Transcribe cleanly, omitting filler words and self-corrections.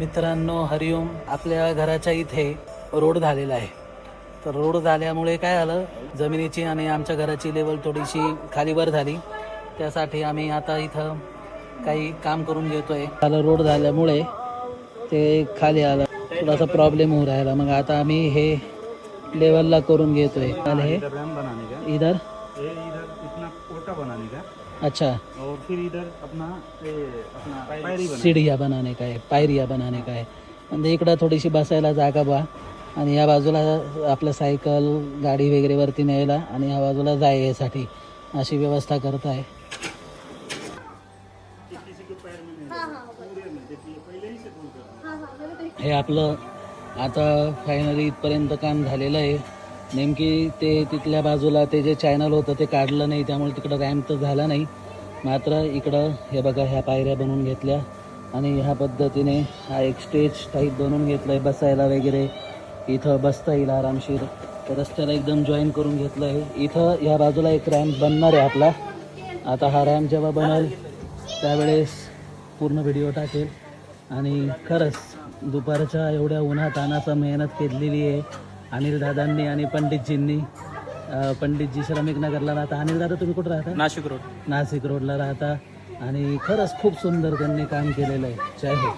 मित्रांनो हरिओम, आपल्या घराच्या इथे रोड झालेला आहे. तर रोड झाल्यामुळे काय झालं, जमिनीची आणि आमच्या घराची लेवल थोडीशी खाली वर झाली. त्यासाठी आम्ही आता इथं काही काम करून घेतोय. आलं रोड झाल्यामुळे ते खाली आलं, थोडासा प्रॉब्लेम होऊ राहिला. मग आता आम्ही हे लेवलला करून घेतोय. हे इधर इतना कोटा बनाने का, अच्छा, और फिर इधर अपना पायरी सीढ़िया बनाने का आहे, पायरिया बनाने का आहे. म्हणजे इकडं थोडीशी बसायला जागा बा, आणि या बाजूला आपलं सायकल गाडी वगैरे वरती न्यायला, आणि या बाजूला जायसाठी अशी व्यवस्था करत आहे. हे आपलं आता फायनली इथपर्यंत काम झालेलं आहे. नेमकी ते तिथल्या बाजूला ते जे चॅनल होतं ते काढलं नाही, त्यामुळे तिकडं रॅम्प तर झाला नाही. मात्र इकडं हे बघा, ह्या पायऱ्या बनवून घेतल्या आणि ह्या पद्धतीने हा एक स्टेज टाईप बनवून घेतलं आहे बसायला वगैरे. इथं बसता येईल आरामशीर. तर रस्त्याला एकदम जॉईन करून घेतलं आहे. इथं ह्या बाजूला एक रॅम्प बनणार आहे आपला. आता हा रॅम्प जेव्हा बनेल त्यावेळेस पूर्ण व्हिडिओ टाकेल. आणि खरंच दुपारच्या एवढ्या उन्हात तानाचा मेहनत केलेली आहे अनिल दादांनी आणि पंडितजींनी. पंडितजी श्रमिक नगरला राहता, अनिल दादा तुम्ही कुठं राहता? नाशिक रोड. नाशिक रोडला राहता. आणि खरंच खूप सुंदर त्यांनी काम केलेलं आहे. जय हो.